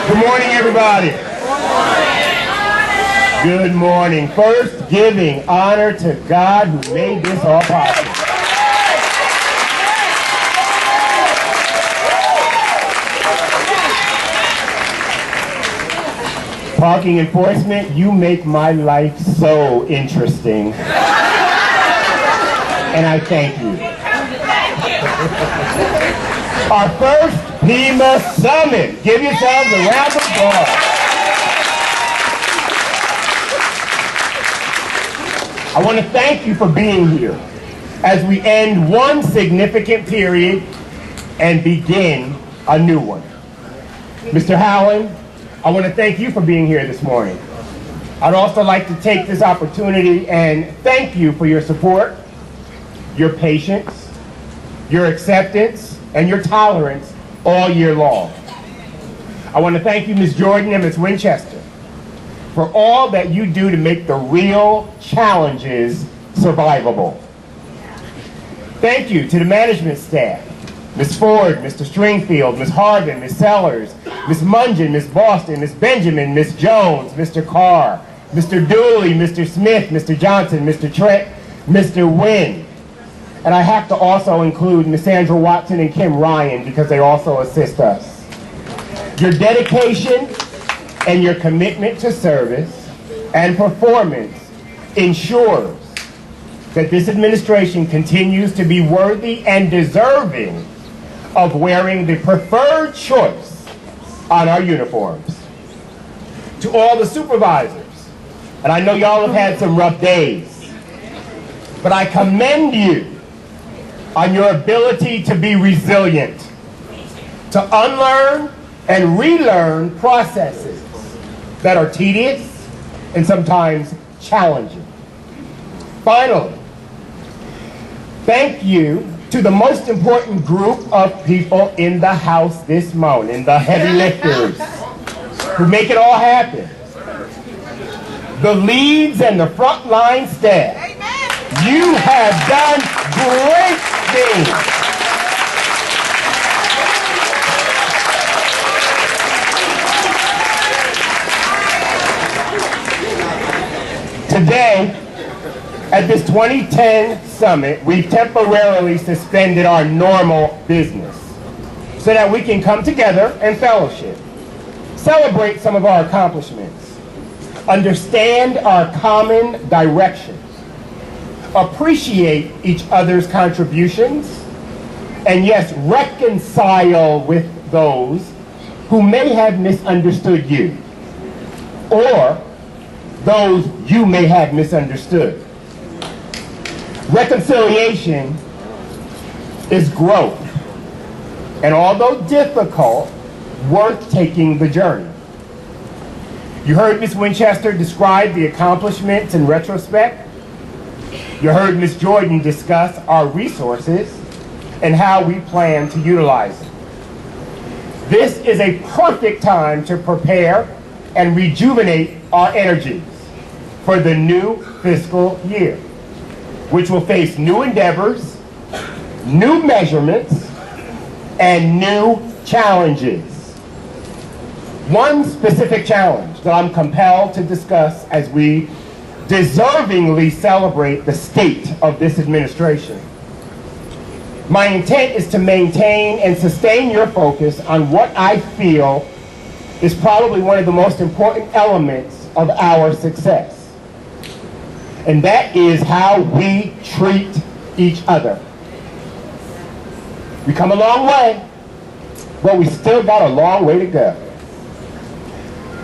Good morning, everybody. Good morning. First, giving honor to God who made this all possible. Parking enforcement, you make my life so interesting. And I thank you. Our first PEMA Summit. Give yourselves a round of applause. I want to thank you for being here as we end one significant period and begin a new one. Mr. Howland, I want to thank you for being here this morning. I'd also like to take this opportunity and thank you for your support, your patience, your acceptance, and your tolerance all year long. I want to thank you, Ms. Jordan and Ms. Winchester, for all that you do to make the real challenges survivable. Thank you to the management staff, Ms. Ford, Mr. Stringfield, Ms. Harvin, Ms. Sellers, Ms. Mungin, Ms. Boston, Ms. Benjamin, Ms. Jones, Mr. Carr, Mr. Dooley, Mr. Smith, Mr. Johnson, Mr. Trent, Mr. Wynn. And I have to also include Ms. Sandra Watson and Kim Ryan because they also assist us. Your dedication and your commitment to service and performance ensures that this administration continues to be worthy and deserving of wearing the preferred choice on our uniforms. To all the supervisors, and I know y'all have had some rough days, but I commend you on your ability to be resilient, to unlearn and relearn processes that are tedious and sometimes challenging. Finally, thank you to the most important group of people in the house this morning, the heavy lifters who make it all happen. The leads and the frontline staff. You have done great things. Today, at this 2010 summit, we've temporarily suspended our normal business so that we can come together and fellowship, celebrate some of our accomplishments, understand our common direction, appreciate each other's contributions, and yes, reconcile with those who may have misunderstood you, or those you may have misunderstood. Reconciliation is growth, and although difficult, worth taking the journey. You heard Ms. Winchester describe the accomplishments in retrospect. You heard Ms. Jordan discuss our resources and how we plan to utilize them. This is a perfect time to prepare and rejuvenate our energies for the new fiscal year, which will face new endeavors, new measurements, and new challenges. One specific challenge that I'm compelled to discuss as we deservingly celebrate the state of this administration. My intent is to maintain and sustain your focus on what I feel is probably one of the most important elements of our success. And that is how we treat each other. We come a long way, but we still got a long way to go.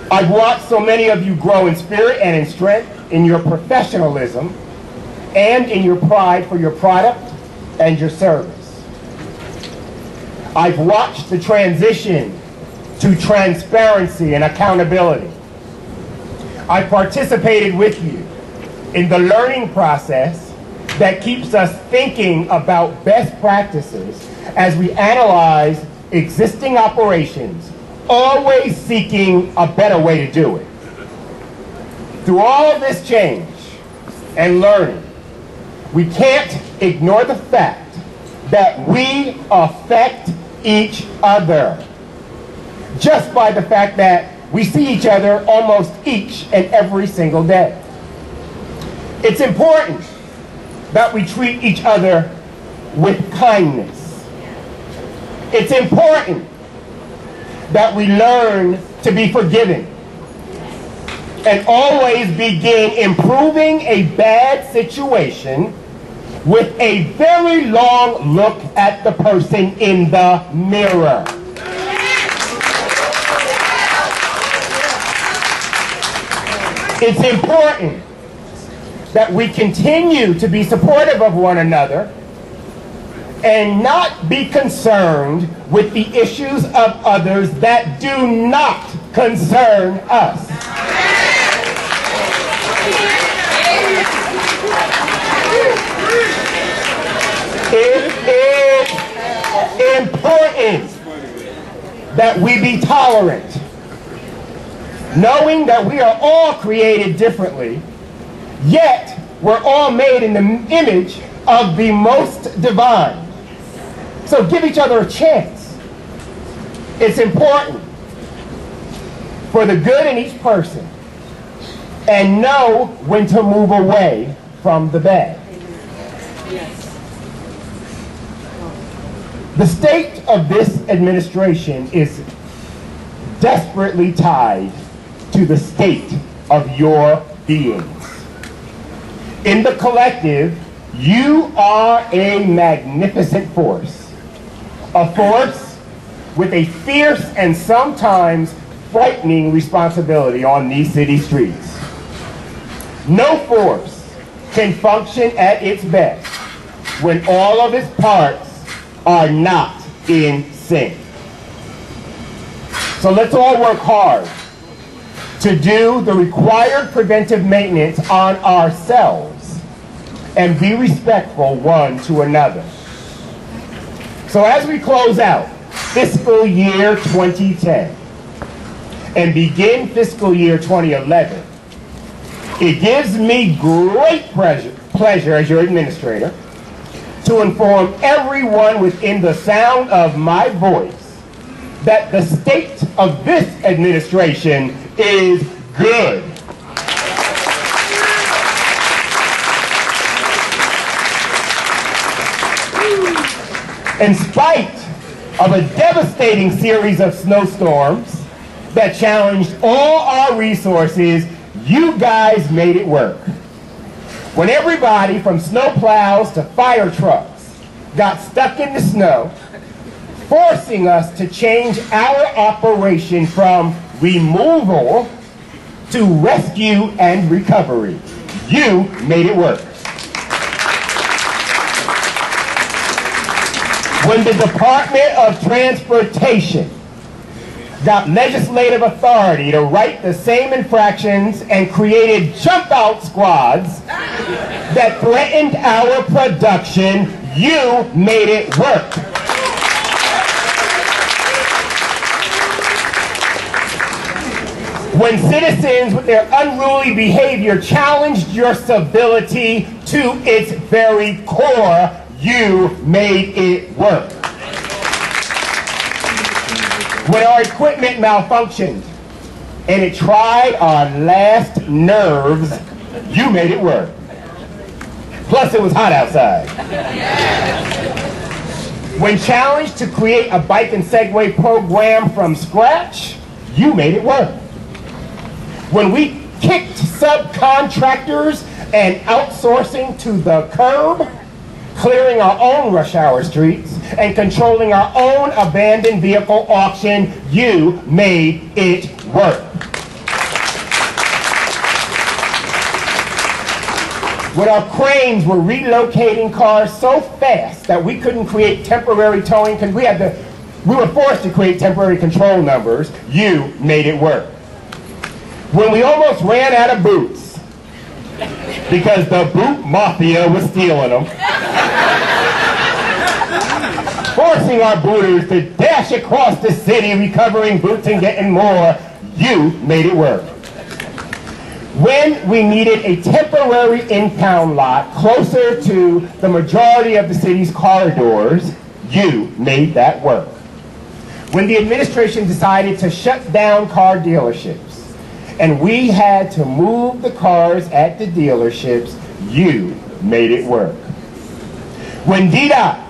I've watched so many of you grow in spirit and in strength, in your professionalism, and in your pride for your product and your service. I've watched the transition to transparency and accountability. I've participated with you in the learning process that keeps us thinking about best practices as we analyze existing operations, always seeking a better way to do it. Through all of this change and learning, we can't ignore the fact that we affect each other. just by the fact that we see each other almost each and every single day. It's important that we treat each other with kindness. It's important that we learn to be forgiving and always begin improving a bad situation with a very long look at the person in the mirror. It's important that we continue to be supportive of one another and not be concerned with the issues of others that do not concern us. It is important that we be tolerant, knowing that we are all created differently, yet we're all made in the image of the most divine. So give each other a chance. It's important for the good in each person, and know when to move away from the bad. The state of this administration is desperately tied to the state of your beings. In the collective, you are a magnificent force. A force with a fierce and sometimes frightening responsibility on these city streets. No force can function at its best when all of its parts are not in sync. So let's all work hard to do the required preventive maintenance on ourselves and be respectful one to another. So as we close out fiscal year 2010 and begin fiscal year 2011, it gives me great pleasure as your administrator to inform everyone within the sound of my voice that the state of this administration is good. In spite of a devastating series of snowstorms that challenged all our resources, you guys made it work. When everybody from snow plows to fire trucks got stuck in the snow, forcing us to change our operation from removal to rescue and recovery, you made it work. When the Department of Transportation got legislative authority to write the same infractions and created jump-out squads that threatened our production, you made it work. When citizens with their unruly behavior challenged your civility to its very core, you made it work. When our equipment malfunctioned and it tried our last nerves, you made it work. Plus, it was hot outside. When challenged to create a bike and Segway program from scratch, you made it work. When we kicked subcontractors and outsourcing to the curb, clearing our own rush hour streets, and controlling our own abandoned vehicle auction, you made it work. When our cranes were relocating cars so fast that we couldn't create temporary towing, because we were forced to create temporary control numbers, you made it work. When we almost ran out of boots because the boot mafia was stealing them, forcing our booters to dash across the city recovering boots and getting more, you made it work. When we needed a temporary impound lot closer to the majority of the city's corridors, you made that work. when the administration decided to shut down car dealerships and we had to move the cars at the dealerships, you made it work. When DDOT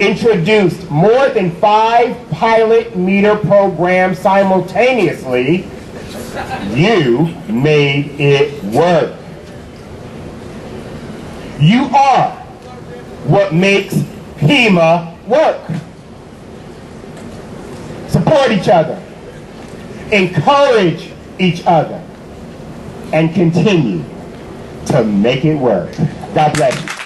introduced more than 5 pilot meter programs simultaneously, you made it work. You are what makes PEMA work. Support each other, encourage each other, and continue to make it work. God bless you.